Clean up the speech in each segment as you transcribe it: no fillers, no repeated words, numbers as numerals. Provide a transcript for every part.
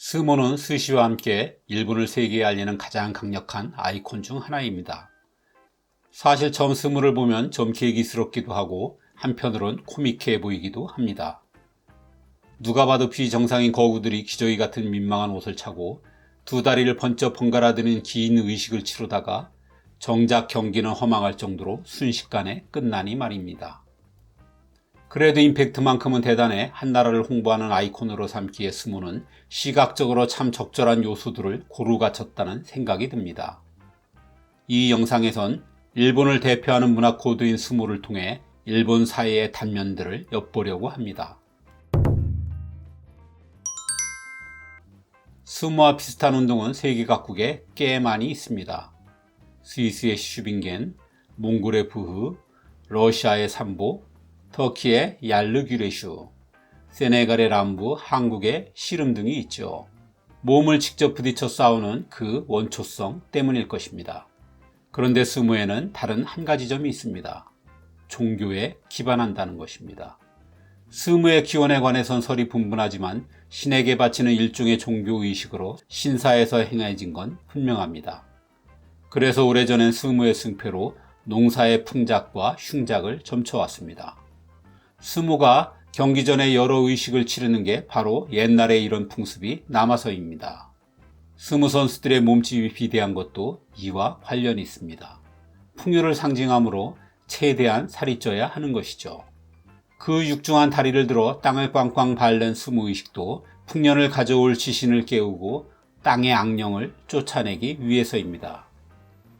스모는 스시와 함께 일본을 세계에 알리는 가장 강력한 아이콘 중 하나입니다. 사실 처음 스모를 보면 좀 계기스럽기도 하고 한편으론 코믹해 보이기도 합니다. 누가 봐도 비정상인 거구들이 기저귀 같은 민망한 옷을 차고 두 다리를 번쩍 번갈아드는 긴 의식을 치르다가 정작 경기는 허망할 정도로 순식간에 끝나니 말입니다. 그래도 임팩트만큼은 대단해 한 나라를 홍보하는 아이콘으로 삼기에 스모는 시각적으로 참 적절한 요소들을 고루 갖췄다는 생각이 듭니다. 이 영상에선 일본을 대표하는 문화 코드인 스모를 통해 일본 사회의 단면들을 엿보려고 합니다. 스모와 비슷한 운동은 세계 각국에 꽤 많이 있습니다. 스위스의 슈빙겐, 몽골의 부흐, 러시아의 삼보, 터키의 얄르귀레슈, 세네갈의 람부, 한국의 씨름 등이 있죠. 몸을 직접 부딪혀 싸우는 그 원초성 때문일 것입니다. 그런데 스모에는 다른 한 가지 점이 있습니다. 종교에 기반한다는 것입니다. 스모의 기원에 관해선 설이 분분하지만 신에게 바치는 일종의 종교의식으로 신사에서 행해진 건 분명합니다. 그래서 오래전엔 스모의 승패로 농사의 풍작과 흉작을 점쳐왔습니다. 스모가 경기 전에 여러 의식을 치르는 게 바로 옛날에 이런 풍습이 남아서입니다. 스모 선수들의 몸집이 비대한 것도 이와 관련이 있습니다. 풍요를 상징하므로 최대한 살이 쪄야 하는 것이죠. 그 육중한 다리를 들어 땅을 꽝꽝 밟는 스모 의식도 풍년을 가져올 지신을 깨우고 땅의 악령을 쫓아내기 위해서입니다.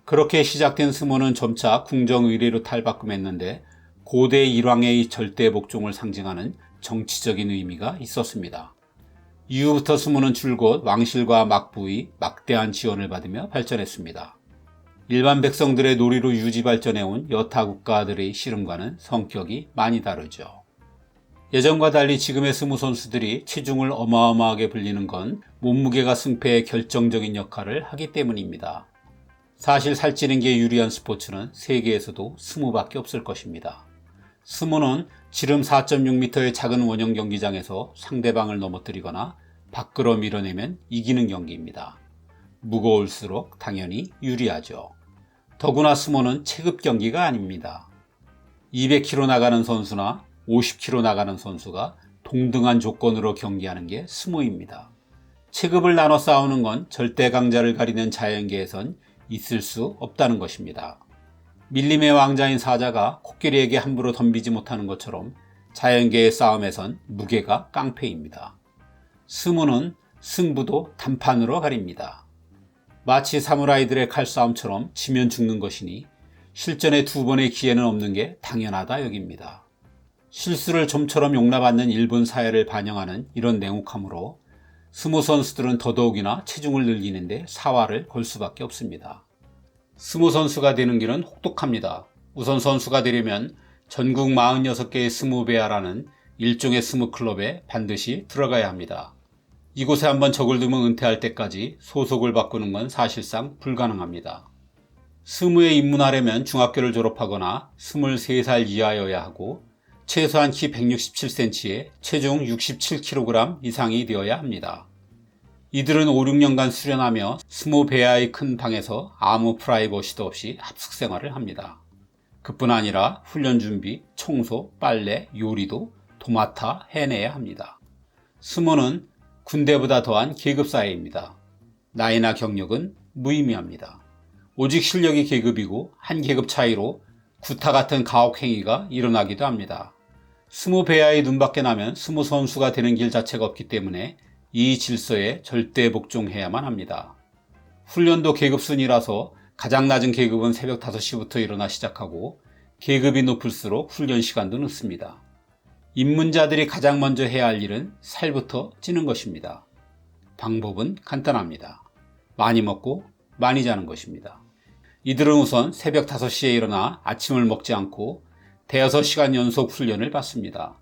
그렇게 시작된 스모는 점차 궁정의례로 탈바꿈했는데 고대 일왕의 절대 복종을 상징하는 정치적인 의미가 있었습니다. 이후부터 스모는 줄곧 왕실과 막부의 막대한 지원을 받으며 발전했습니다. 일반 백성들의 놀이로 유지 발전해온 여타 국가들의 씨름과는 성격이 많이 다르죠. 예전과 달리 지금의 스모 선수들이 체중을 어마어마하게 불리는 건 몸무게가 승패에 결정적인 역할을 하기 때문입니다. 사실 살찌는 게 유리한 스포츠는 세계에서도 스모밖에 없을 것입니다. 스모는 지름 4.6m의 작은 원형 경기장에서 상대방을 넘어뜨리거나 밖으로 밀어내면 이기는 경기입니다. 무거울수록 당연히 유리하죠. 더구나 스모는 체급 경기가 아닙니다. 200kg 나가는 선수나 50kg 나가는 선수가 동등한 조건으로 경기하는 게 스모입니다. 체급을 나눠 싸우는 건 절대 강자를 가리는 자연계에선 있을 수 없다는 것입니다. 밀림의 왕자인 사자가 코끼리에게 함부로 덤비지 못하는 것처럼 자연계의 싸움에선 무게가 깡패입니다. 스모는 승부도 단판으로 가립니다. 마치 사무라이들의 칼싸움처럼 지면 죽는 것이니 실전에 두 번의 기회는 없는 게 당연하다 여깁니다. 실수를 좀처럼 용납하는 일본 사회를 반영하는 이런 냉혹함으로 스모 선수들은 더더욱이나 체중을 늘리는데 사활을 걸 수밖에 없습니다. 스모 선수가 되는 길은 혹독합니다. 우선 선수가 되려면 전국 46개의 스모베아라는 일종의 스모클럽에 반드시 들어가야 합니다. 이곳에 한번 적을 두면 은퇴할 때까지 소속을 바꾸는 건 사실상 불가능합니다. 스모에 입문하려면 중학교를 졸업하거나 23살 이하여야 하고 최소한 키 167cm에 체중 67kg 이상이 되어야 합니다. 이들은 5, 6년간 수련하며 스모베아의 큰 방에서 아무 프라이버시도 없이 합숙 생활을 합니다. 그뿐 아니라 훈련 준비, 청소, 빨래, 요리도 도맡아 해내야 합니다. 스모는 군대보다 더한 계급사회입니다. 나이나 경력은 무의미합니다. 오직 실력이 계급이고 한 계급 차이로 구타 같은 가혹행위가 일어나기도 합니다. 스모베아의 눈밖에 나면 스모 선수가 되는 길 자체가 없기 때문에 이 질서에 절대 복종해야만 합니다. 훈련도 계급순이라서 가장 낮은 계급은 새벽 5시부터 일어나 시작하고 계급이 높을수록 훈련 시간도 늦습니다. 입문자들이 가장 먼저 해야 할 일은 살부터 찌는 것입니다. 방법은 간단합니다. 많이 먹고 많이 자는 것입니다. 이들은 우선 새벽 5시에 일어나 아침을 먹지 않고 대여섯 시간 연속 훈련을 받습니다.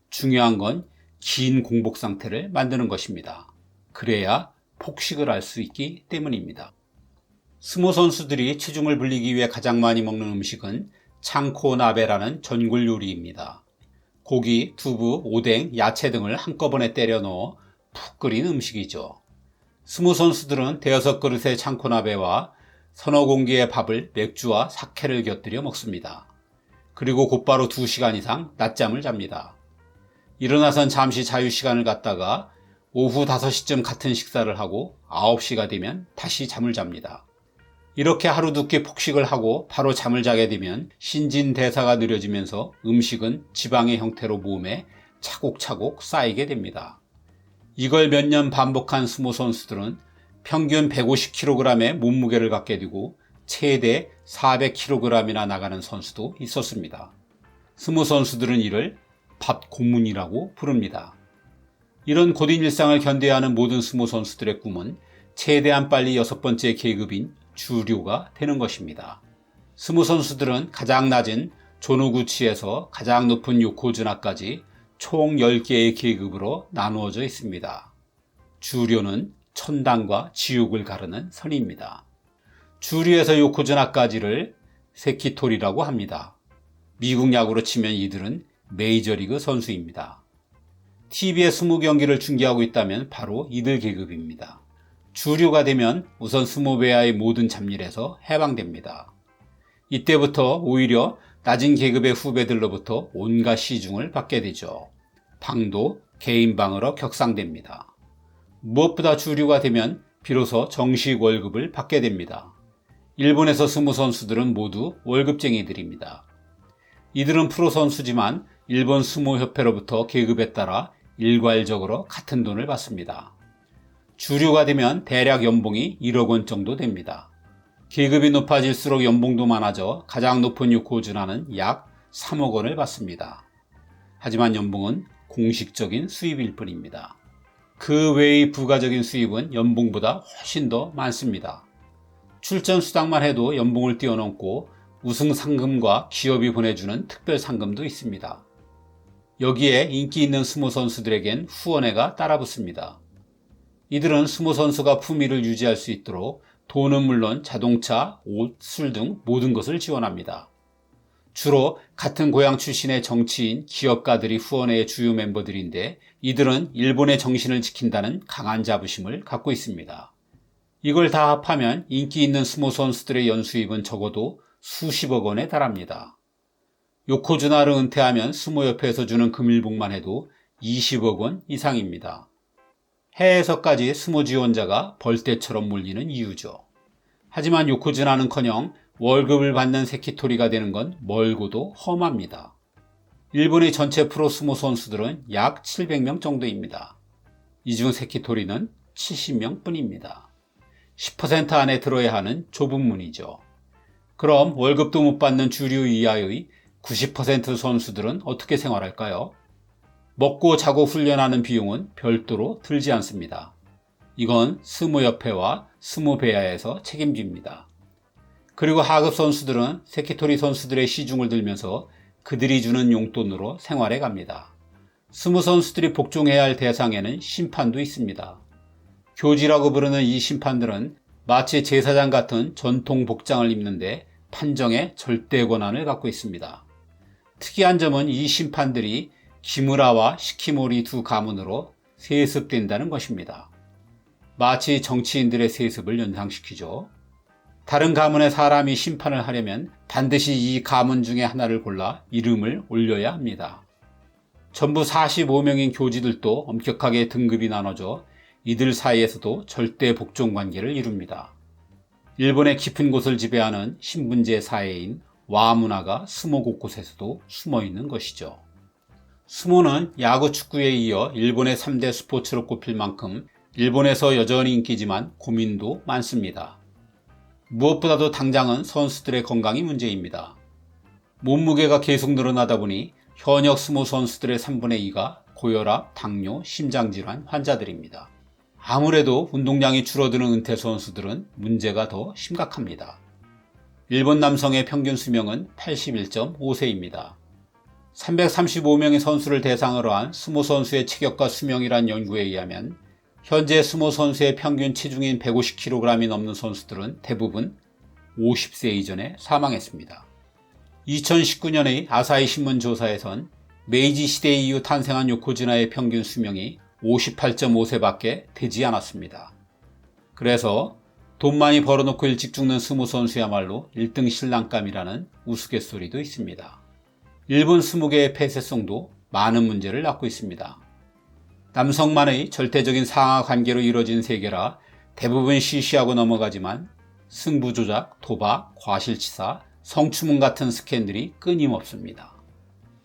중요한 건 긴 공복 상태를 만드는 것입니다. 그래야 폭식을 할 수 있기 때문입니다. 스모 선수들이 체중을 불리기 위해 가장 많이 먹는 음식은 창코나베라는 전골 요리입니다. 고기, 두부, 오뎅, 야채 등을 한꺼번에 때려 넣어 푹 끓인 음식이죠. 스모 선수들은 대여섯 그릇의 창코나베와 서너 공기의 밥을 맥주와 사케를 곁들여 먹습니다. 그리고 곧바로 2시간 이상 낮잠을 잡니다. 일어나선 잠시 자유시간을 갖다가 오후 5시쯤 같은 식사를 하고 9시가 되면 다시 잠을 잡니다. 이렇게 하루 두끼 폭식을 하고 바로 잠을 자게 되면 신진대사가 느려지면서 음식은 지방의 형태로 몸에 차곡차곡 쌓이게 됩니다. 이걸 몇 년 반복한 스모 선수들은 평균 150kg의 몸무게를 갖게 되고 최대 400kg이나 나가는 선수도 있었습니다. 스모 선수들은 이를 밥 고문이라고 부릅니다. 이런 고된 일상을 견뎌야 하는 모든 스모 선수들의 꿈은 최대한 빨리 6번째 계급인 주류가 되는 것입니다. 스모 선수들은 가장 낮은 조노구치에서 가장 높은 요코즈나까지 총 10개의 계급으로 나누어져 있습니다. 주류는 천당과 지옥을 가르는 선입니다. 주류에서 요코즈나까지를 세키토리라고 합니다. 미국 야구로 치면 이들은 메이저리그 선수입니다. TV에 20경기를 중계하고 있다면 바로 이들 계급입니다. 주류가 되면 우선 스모베아의 모든 잡일에서 해방됩니다. 이때부터 오히려 낮은 계급의 후배들로부터 온갖 시중을 받게 되죠. 방도 개인 방으로 격상됩니다. 무엇보다 주류가 되면 비로소 정식 월급을 받게 됩니다. 일본에서 스모 선수들은 모두 월급쟁이들입니다. 이들은 프로 선수지만 일본 스모협회로부터 계급에 따라 일괄적으로 같은 돈을 받습니다. 주류가 되면 대략 연봉이 1억 원 정도 됩니다. 계급이 높아질수록 연봉도 많아져 가장 높은 요코즈나는 약 3억 원을 받습니다. 하지만 연봉은 공식적인 수입일 뿐입니다. 그 외의 부가적인 수입은 연봉보다 훨씬 더 많습니다. 출전 수당만 해도 연봉을 뛰어넘고 우승 상금과 기업이 보내주는 특별 상금도 있습니다. 여기에 인기 있는 스모 선수들에겐 후원회가 따라붙습니다. 이들은 스모 선수가 품위를 유지할 수 있도록 돈은 물론 자동차, 옷, 술 등 모든 것을 지원합니다. 주로 같은 고향 출신의 정치인, 기업가들이 후원회의 주요 멤버들인데 이들은 일본의 정신을 지킨다는 강한 자부심을 갖고 있습니다. 이걸 다 합하면 인기 있는 스모 선수들의 연수입은 적어도 수십억 원에 달합니다. 요코즈나를 은퇴하면 스모협회에서 주는 금일봉만 해도 20억 원 이상입니다. 해외에서까지 스모 지원자가 벌떼처럼 몰리는 이유죠. 하지만 요코즈나는커녕 월급을 받는 세키토리가 되는 건 멀고도 험합니다. 일본의 전체 프로 스모 선수들은 약 700명 정도입니다. 이 중 세키토리는 70명 뿐입니다. 10% 안에 들어야 하는 좁은 문이죠. 그럼 월급도 못 받는 주류 이하의 90% 선수들은 어떻게 생활할까요? 먹고 자고 훈련하는 비용은 별도로 들지 않습니다. 이건 스모협회와 스모베아에서 책임집니다. 그리고 하급 선수들은 세키토리 선수들의 시중을 들면서 그들이 주는 용돈으로 생활해 갑니다. 스모 선수들이 복종해야 할 대상에는 심판도 있습니다. 교지라고 부르는 이 심판들은 마치 제사장 같은 전통 복장을 입는데 판정의 절대 권한을 갖고 있습니다. 특이한 점은 이 심판들이 기무라와 시키모리 두 가문으로 세습된다는 것입니다. 마치 정치인들의 세습을 연상시키죠. 다른 가문의 사람이 심판을 하려면 반드시 이 가문 중에 하나를 골라 이름을 올려야 합니다. 전부 45명인 교지들도 엄격하게 등급이 나눠져 이들 사이에서도 절대 복종 관계를 이룹니다. 일본의 깊은 곳을 지배하는 신분제 사회인 와 문화가 스모 곳곳에서도 숨어있는 것이죠. 스모는 야구, 축구에 이어 일본의 3대 스포츠로 꼽힐 만큼 일본에서 여전히 인기지만 고민도 많습니다. 무엇보다도 당장은 선수들의 건강이 문제입니다. 몸무게가 계속 늘어나다 보니 현역 스모 선수들의 3분의 2가 고혈압, 당뇨, 심장질환 환자들입니다. 아무래도 운동량이 줄어드는 은퇴 선수들은 문제가 더 심각합니다. 일본 남성의 평균 수명은 81.5세입니다. 335명의 선수를 대상으로 한 스모 선수의 체격과 수명이란 연구에 의하면 현재 스모 선수의 평균 체중인 150kg이 넘는 선수들은 대부분 50세 이전에 사망했습니다. 2019년의 아사히 신문 조사에선 메이지 시대 이후 탄생한 요코즈나의 평균 수명이 58.5세밖에 되지 않았습니다. 그래서 돈 많이 벌어놓고 일찍 죽는 스모 선수야말로 1등 신랑감이라는 우스갯소리도 있습니다. 일본 스무계의 폐쇄성도 많은 문제를 낳고 있습니다. 남성만의 절대적인 상하 관계로 이루어진 세계라 대부분 시시하고 넘어가지만 승부 조작, 도박, 과실치사, 성추문 같은 스캔들이 끊임없습니다.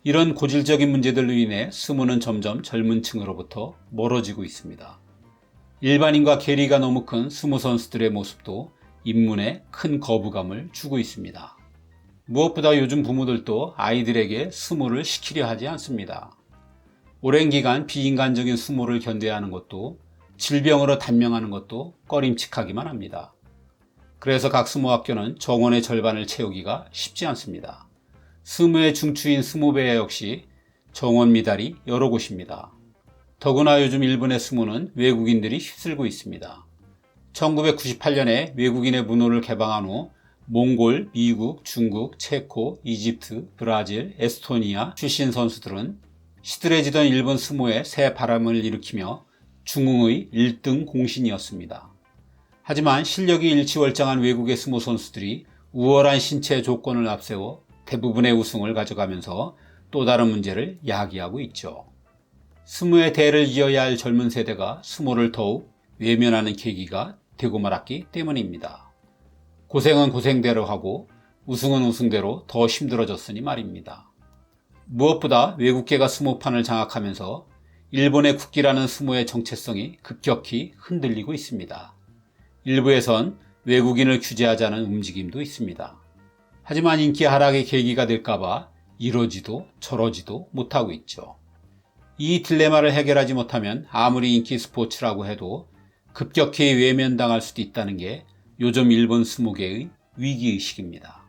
이런 고질적인 문제들로 인해 스모는 점점 젊은 층으로부터 멀어지고 있습니다. 일반인과 괴리가 너무 큰 스모 선수들의 모습도 입문에 큰 거부감을 주고 있습니다. 무엇보다 요즘 부모들도 아이들에게 스모를 시키려 하지 않습니다. 오랜 기간 비인간적인 스모를 견뎌야 하는 것도 질병으로 단명하는 것도 꺼림칙하기만 합니다. 그래서 각 스모학교는 정원의 절반을 채우기가 쉽지 않습니다. 스모의 중추인 스모베야 역시 정원 미달이 여러 곳입니다. 더구나 요즘 일본의 스모는 외국인들이 휩쓸고 있습니다. 1998년에 외국인의 문호를 개방한 후 몽골, 미국, 중국, 체코, 이집트, 브라질, 에스토니아 출신 선수들은 시들해지던 일본 스모에 새 바람을 일으키며 중흥의 1등 공신이었습니다. 하지만 실력이 일치월장한 외국의 스모 선수들이 우월한 신체 조건을 앞세워 대부분의 우승을 가져가면서 또 다른 문제를 야기하고 있죠. 스모의 대를 이어야 할 젊은 세대가 스모를 더욱 외면하는 계기가 되고 말았기 때문입니다. 고생은 고생대로 하고 우승은 우승대로 더 힘들어졌으니 말입니다. 무엇보다 외국계가 스모판을 장악하면서 일본의 국기라는 스모의 정체성이 급격히 흔들리고 있습니다. 일부에선 외국인을 규제하자는 움직임도 있습니다. 하지만 인기 하락의 계기가 될까봐 이러지도 저러지도 못하고 있죠. 이 딜레마를 해결하지 못하면 아무리 인기 스포츠라고 해도 급격히 외면당할 수도 있다는 게 요즘 일본 스모계의 위기의식입니다.